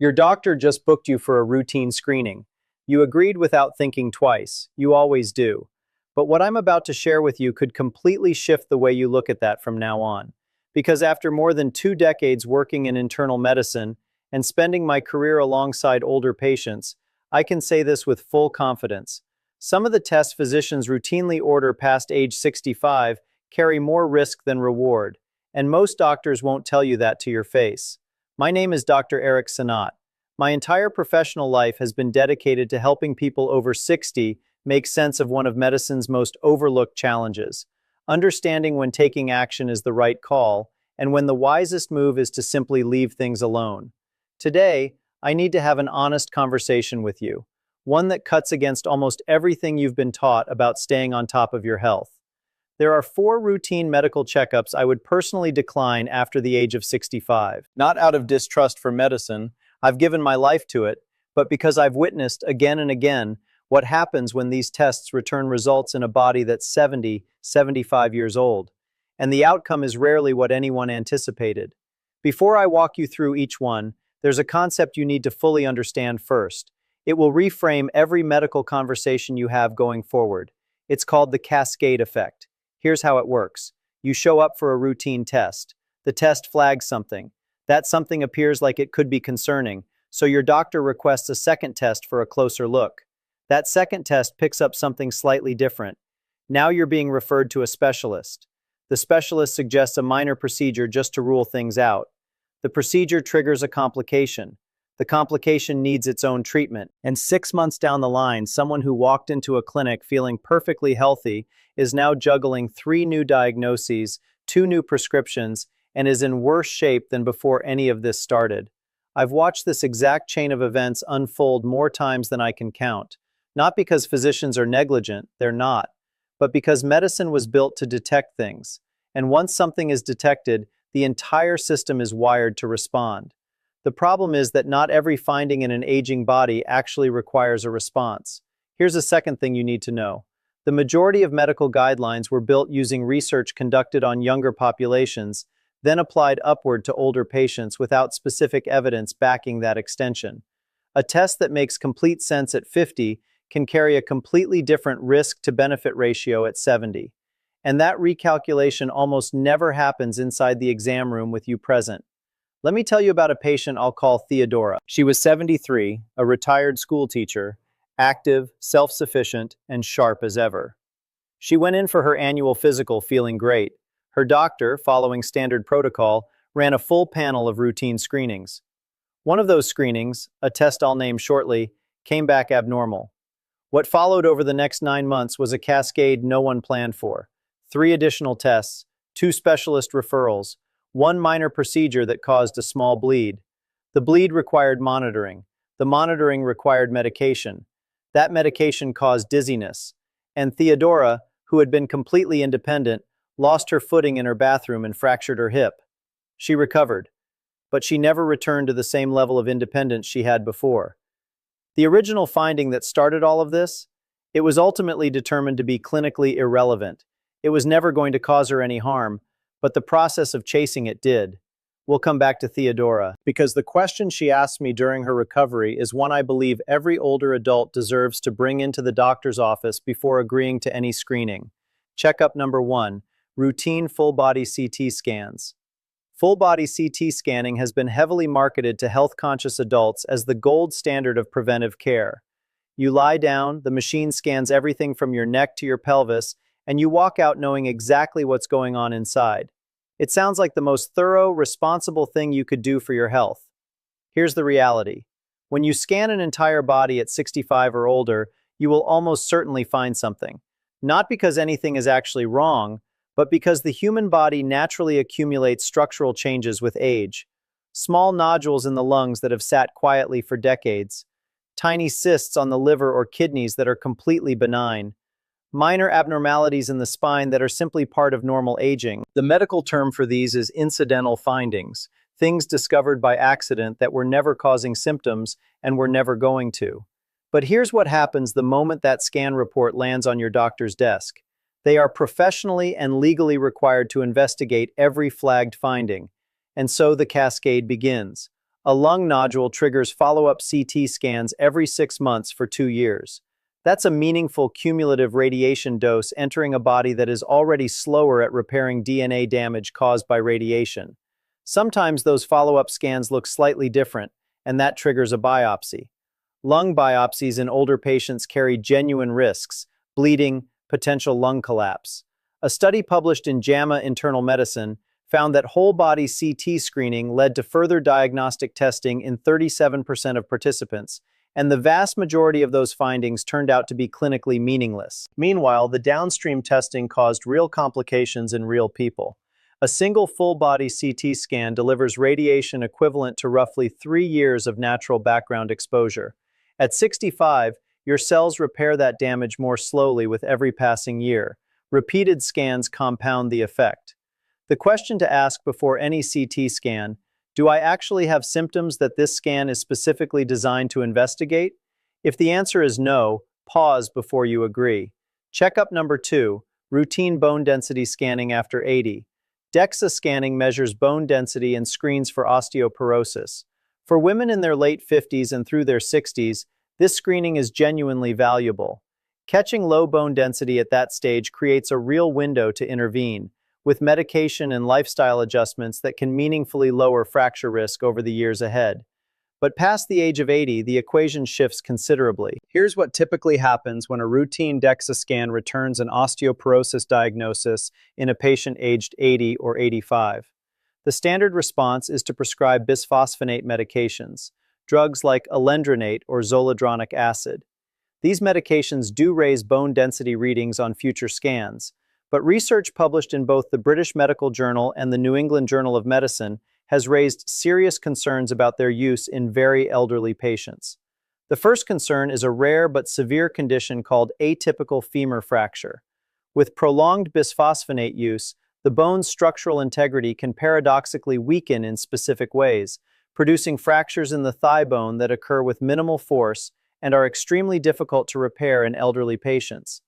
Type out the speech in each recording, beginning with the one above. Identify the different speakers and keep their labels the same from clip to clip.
Speaker 1: Your doctor just booked you for a routine screening. You agreed without thinking twice. You always do. But what I'm about to share with you could completely shift the way you look at that from now on. Because after more than 2 decades working in internal medicine and spending my career alongside older patients, I can say this with full confidence. Some of the tests physicians routinely order past age 65 carry more risk than reward, and most doctors won't tell you that to your face. My name is Dr. Eric Sanat. My entire professional life has been dedicated to helping people over 60 make sense of one of medicine's most overlooked challenges, understanding when taking action is the right call, and when the wisest move is to simply leave things alone. Today, I need to have an honest conversation with you, one that cuts against almost everything you've been taught about staying on top of your health. There are 4 routine medical checkups I would personally decline after the age of 65. Not out of distrust for medicine, I've given my life to it, but because I've witnessed again and again what happens when these tests return results in a body that's 70, 75 years old. And the outcome is rarely what anyone anticipated. Before I walk you through each one, there's a concept you need to fully understand first. It will reframe every medical conversation you have going forward. It's called the cascade effect. Here's how it works. You show up for a routine test. The test flags something. That something appears like it could be concerning, so your doctor requests a second test for a closer look. That second test picks up something slightly different. Now you're being referred to a specialist. The specialist suggests a minor procedure just to rule things out. The procedure triggers a complication. The complication needs its own treatment. And 6 months down the line, someone who walked into a clinic feeling perfectly healthy is now juggling 3 new diagnoses, 2 new prescriptions, and is in worse shape than before any of this started. I've watched this exact chain of events unfold more times than I can count. Not because physicians are negligent, they're not, but because medicine was built to detect things. And once something is detected, the entire system is wired to respond. The problem is that not every finding in an aging body actually requires a response. Here's a second thing you need to know. The majority of medical guidelines were built using research conducted on younger populations, then applied upward to older patients without specific evidence backing that extension. A test that makes complete sense at 50 can carry a completely different risk-to-benefit ratio at 70. And that recalculation almost never happens inside the exam room with you present. Let me tell you about a patient I'll call Theodora. She was 73, a retired school teacher, active, self-sufficient, and sharp as ever. She went in for her annual physical feeling great. Her doctor, following standard protocol, ran a full panel of routine screenings. One of those screenings, a test I'll name shortly, came back abnormal. What followed over the next 9 months was a cascade no one planned for. 3 additional tests, 2 specialist referrals, 1 minor procedure that caused a small bleed. The bleed required monitoring. The monitoring required medication. That medication caused dizziness. And Theodora, who had been completely independent, lost her footing in her bathroom and fractured her hip. She recovered, but she never returned to the same level of independence she had before. The original finding that started all of this, it was ultimately determined to be clinically irrelevant. It was never going to cause her any harm, but the process of chasing it did. We'll come back to Theodora, because the question she asked me during her recovery is one I believe every older adult deserves to bring into the doctor's office before agreeing to any screening. Checkup number 1, routine full-body CT scans. Full-body CT scanning has been heavily marketed to health-conscious adults as the gold standard of preventive care. You lie down, the machine scans everything from your neck to your pelvis, and you walk out knowing exactly what's going on inside. It sounds like the most thorough, responsible thing you could do for your health. Here's the reality. When you scan an entire body at 65 or older, you will almost certainly find something. Not because anything is actually wrong, but because the human body naturally accumulates structural changes with age. Small nodules in the lungs that have sat quietly for decades. Tiny cysts on the liver or kidneys that are completely benign. Minor abnormalities in the spine that are simply part of normal aging. The medical term for these is incidental findings, things discovered by accident that were never causing symptoms and were never going to. But here's what happens the moment that scan report lands on your doctor's desk. They are professionally and legally required to investigate every flagged finding. And so the cascade begins. A lung nodule triggers follow-up CT scans every 6 months for 2 years. That's a meaningful cumulative radiation dose entering a body that is already slower at repairing DNA damage caused by radiation. Sometimes those follow-up scans look slightly different, and that triggers a biopsy. Lung biopsies in older patients carry genuine risks: bleeding, potential lung collapse. A study published in JAMA Internal Medicine found that whole-body CT screening led to further diagnostic testing in 37% of participants, and the vast majority of those findings turned out to be clinically meaningless. Meanwhile, the downstream testing caused real complications in real people. A single full-body CT scan delivers radiation equivalent to roughly 3 years of natural background exposure. At 65, your cells repair that damage more slowly with every passing year. Repeated scans compound the effect. The question to ask before any CT scan: do I actually have symptoms that this scan is specifically designed to investigate? If the answer is no, pause before you agree. Checkup number 2, routine bone density scanning after 80. DEXA scanning measures bone density and screens for osteoporosis. For women in their late 50s and through their 60s, this screening is genuinely valuable. Catching low bone density at that stage creates a real window to intervene, with medication and lifestyle adjustments that can meaningfully lower fracture risk over the years ahead. But past the age of 80, the equation shifts considerably. Here's what typically happens when a routine DEXA scan returns an osteoporosis diagnosis in a patient aged 80 or 85. The standard response is to prescribe bisphosphonate medications, drugs like alendronate or zoledronic acid. These medications do raise bone density readings on future scans, but research published in both the British Medical Journal and the New England Journal of Medicine has raised serious concerns about their use in very elderly patients. The first concern is a rare but severe condition called atypical femur fracture. With prolonged bisphosphonate use, the bone's structural integrity can paradoxically weaken in specific ways, producing fractures in the thigh bone that occur with minimal force and are extremely difficult to repair in elderly patients.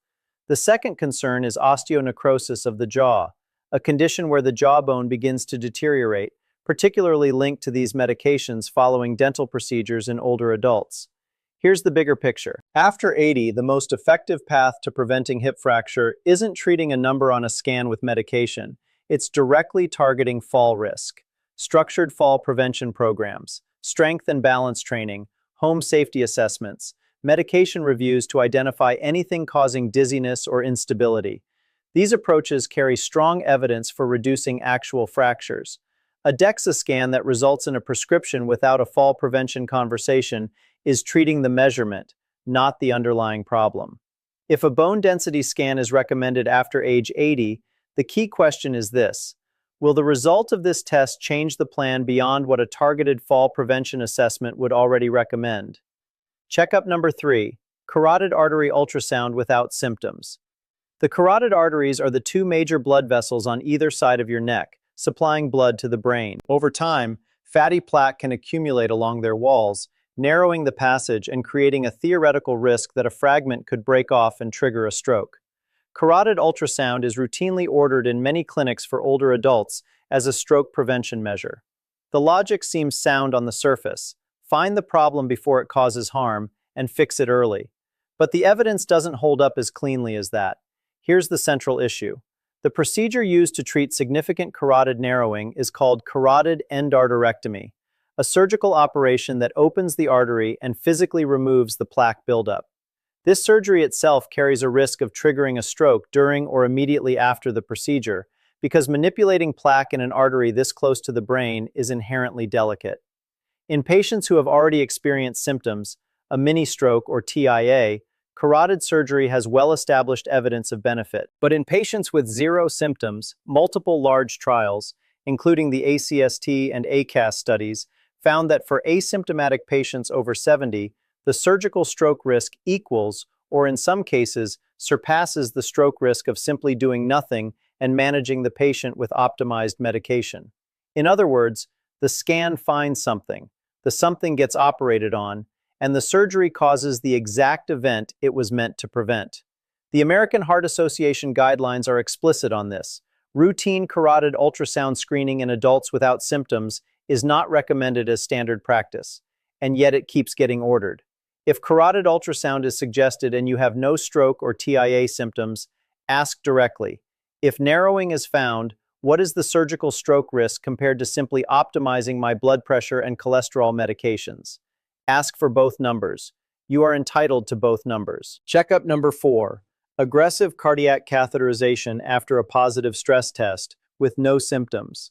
Speaker 1: The second concern is osteonecrosis of the jaw, a condition where the jawbone begins to deteriorate, particularly linked to these medications following dental procedures in older adults. Here's the bigger picture. After 80, the most effective path to preventing hip fracture isn't treating a number on a scan with medication. It's directly targeting fall risk. Structured fall prevention programs, strength and balance training, home safety assessments, medication reviews to identify anything causing dizziness or instability. These approaches carry strong evidence for reducing actual fractures. A DEXA scan that results in a prescription without a fall prevention conversation is treating the measurement, not the underlying problem. If a bone density scan is recommended after age 80, the key question is this: will the result of this test change the plan beyond what a targeted fall prevention assessment would already recommend? Checkup number 3, carotid artery ultrasound without symptoms. The carotid arteries are the 2 major blood vessels on either side of your neck, supplying blood to the brain. Over time, fatty plaque can accumulate along their walls, narrowing the passage and creating a theoretical risk that a fragment could break off and trigger a stroke. Carotid ultrasound is routinely ordered in many clinics for older adults as a stroke prevention measure. The logic seems sound on the surface: find the problem before it causes harm, and fix it early. But the evidence doesn't hold up as cleanly as that. Here's the central issue. The procedure used to treat significant carotid narrowing is called carotid endarterectomy, a surgical operation that opens the artery and physically removes the plaque buildup. This surgery itself carries a risk of triggering a stroke during or immediately after the procedure, because manipulating plaque in an artery this close to the brain is inherently delicate. In patients who have already experienced symptoms, a mini-stroke or TIA, carotid surgery has well-established evidence of benefit. But in patients with 0 symptoms, multiple large trials, including the ACST and ACAS studies, found that for asymptomatic patients over 70, the surgical stroke risk equals, or in some cases, surpasses the stroke risk of simply doing nothing and managing the patient with optimized medication. In other words, the scan finds something, the something gets operated on, and the surgery causes the exact event it was meant to prevent. The American Heart Association guidelines are explicit on this. Routine carotid ultrasound screening in adults without symptoms is not recommended as standard practice, and yet it keeps getting ordered. If carotid ultrasound is suggested and you have no stroke or TIA symptoms, ask directly. If narrowing is found, what is the surgical stroke risk compared to simply optimizing my blood pressure and cholesterol medications? Ask for both numbers. You are entitled to both numbers. Checkup number 4. Aggressive cardiac catheterization after a positive stress test with no symptoms.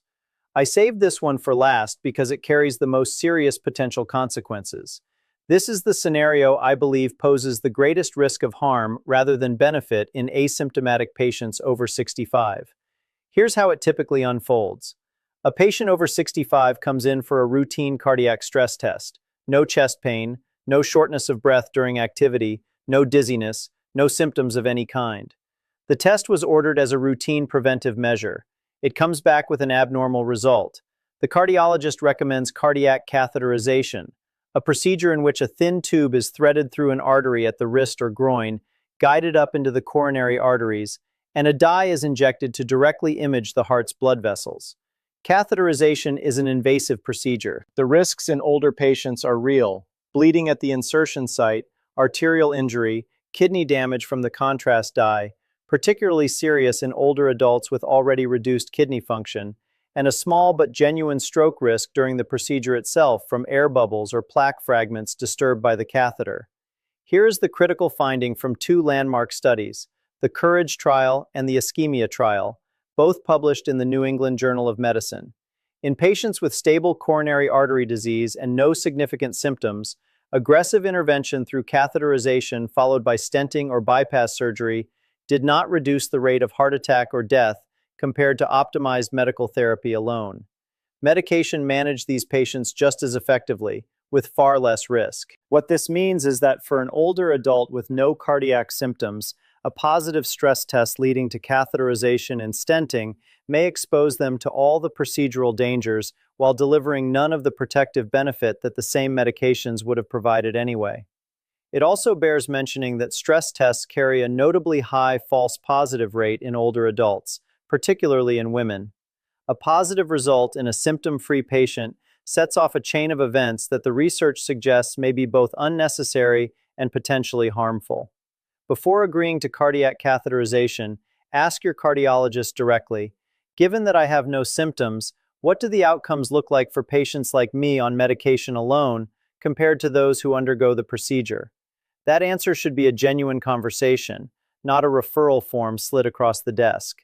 Speaker 1: I saved this one for last because it carries the most serious potential consequences. This is the scenario I believe poses the greatest risk of harm rather than benefit in asymptomatic patients over 65. Here's how it typically unfolds. A patient over 65 comes in for a routine cardiac stress test. No chest pain, no shortness of breath during activity, no dizziness, no symptoms of any kind. The test was ordered as a routine preventive measure. It comes back with an abnormal result. The cardiologist recommends cardiac catheterization, a procedure in which a thin tube is threaded through an artery at the wrist or groin, guided up into the coronary arteries, and a dye is injected to directly image the heart's blood vessels. Catheterization is an invasive procedure. The risks in older patients are real: bleeding at the insertion site, arterial injury, kidney damage from the contrast dye, particularly serious in older adults with already reduced kidney function, and a small but genuine stroke risk during the procedure itself from air bubbles or plaque fragments disturbed by the catheter. Here is the critical finding from 2 landmark studies, the COURAGE trial and the ischemia trial, both published in the New England Journal of Medicine. In patients with stable coronary artery disease and no significant symptoms, aggressive intervention through catheterization followed by stenting or bypass surgery did not reduce the rate of heart attack or death compared to optimized medical therapy alone. Medication managed these patients just as effectively, with far less risk. What this means is that for an older adult with no cardiac symptoms, a positive stress test leading to catheterization and stenting may expose them to all the procedural dangers while delivering none of the protective benefit that the same medications would have provided anyway. It also bears mentioning that stress tests carry a notably high false positive rate in older adults, particularly in women. A positive result in a symptom-free patient sets off a chain of events that the research suggests may be both unnecessary and potentially harmful. Before agreeing to cardiac catheterization, ask your cardiologist directly, given that I have no symptoms, what do the outcomes look like for patients like me on medication alone compared to those who undergo the procedure? That answer should be a genuine conversation, not a referral form slid across the desk.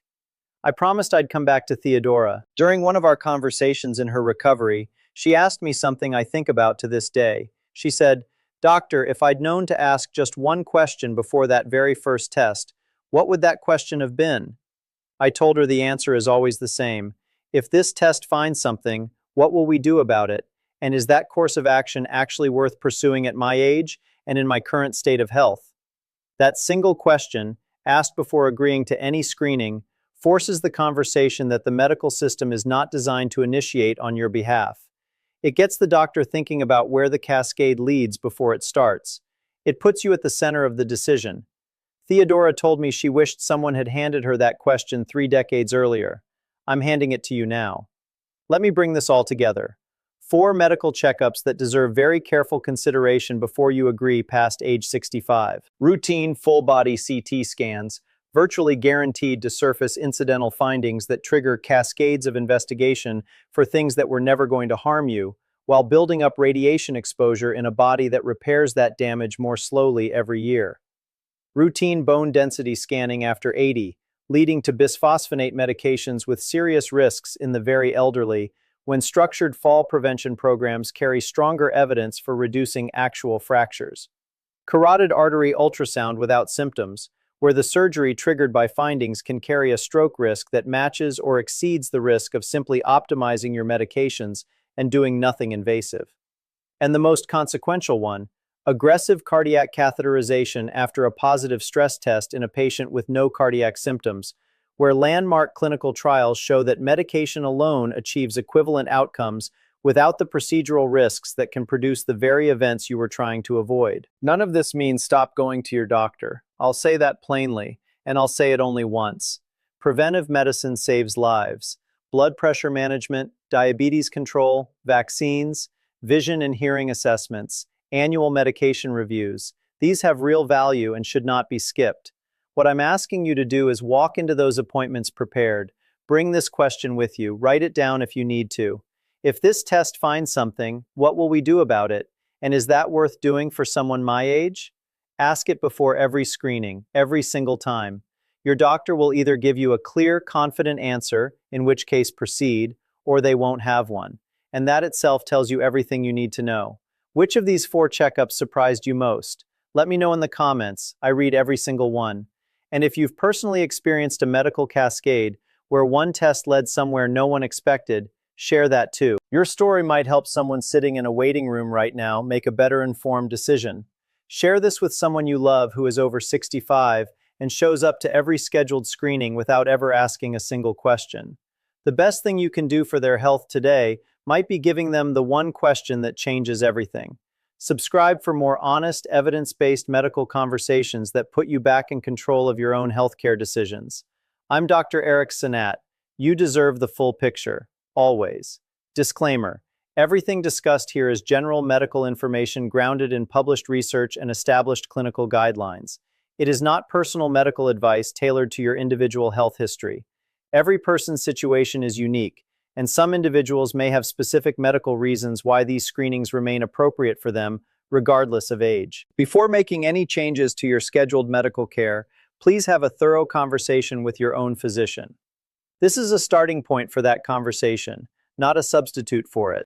Speaker 1: I promised I'd come back to Theodora. During one of our conversations in her recovery, she asked me something I think about to this day. She said, "Doctor, if I'd known to ask just one question before that very first test, what would that question have been?" I told her the answer is always the same. If this test finds something, what will we do about it? And is that course of action actually worth pursuing at my age and in my current state of health? That single question, asked before agreeing to any screening, forces the conversation that the medical system is not designed to initiate on your behalf. It gets the doctor thinking about where the cascade leads before it starts. It puts you at the center of the decision. Theodora told me she wished someone had handed her that question 3 decades earlier. I'm handing it to you now. Let me bring this all together. 4 medical checkups that deserve very careful consideration before you agree past age 65. Routine full-body CT scans, virtually guaranteed to surface incidental findings that trigger cascades of investigation for things that were never going to harm you, while building up radiation exposure in a body that repairs that damage more slowly every year. Routine bone density scanning after 80, leading to bisphosphonate medications with serious risks in the very elderly, when structured fall prevention programs carry stronger evidence for reducing actual fractures. Carotid artery ultrasound without symptoms, where the surgery triggered by findings can carry a stroke risk that matches or exceeds the risk of simply optimizing your medications and doing nothing invasive. And the most consequential one, aggressive cardiac catheterization after a positive stress test in a patient with no cardiac symptoms, where landmark clinical trials show that medication alone achieves equivalent outcomes without the procedural risks that can produce the very events you were trying to avoid. None of this means stop going to your doctor. I'll say that plainly, and I'll say it only once. Preventive medicine saves lives. Blood pressure management, diabetes control, vaccines, vision and hearing assessments, annual medication reviews. These have real value and should not be skipped. What I'm asking you to do is walk into those appointments prepared. Bring this question with you. Write it down if you need to. If this test finds something, what will we do about it? And is that worth doing for someone my age? Ask it before every screening, every single time. Your doctor will either give you a clear, confident answer, in which case proceed, or they won't have one. And that itself tells you everything you need to know. Which of these 4 checkups surprised you most? Let me know in the comments. I read every single one. And if you've personally experienced a medical cascade where one test led somewhere no one expected, share that too. Your story might help someone sitting in a waiting room right now make a better informed decision. Share this with someone you love who is over 65 and shows up to every scheduled screening without ever asking a single question. The best thing you can do for their health today might be giving them the one question that changes everything. Subscribe for more honest, evidence-based medical conversations that put you back in control of your own healthcare decisions. I'm Dr. Eric Sinat. You deserve the full picture, always. Disclaimer: everything discussed here is general medical information grounded in published research and established clinical guidelines. It is not personal medical advice tailored to your individual health history. Every person's situation is unique, and some individuals may have specific medical reasons why these screenings remain appropriate for them, regardless of age. Before making any changes to your scheduled medical care, please have a thorough conversation with your own physician. This is a starting point for that conversation, not a substitute for it.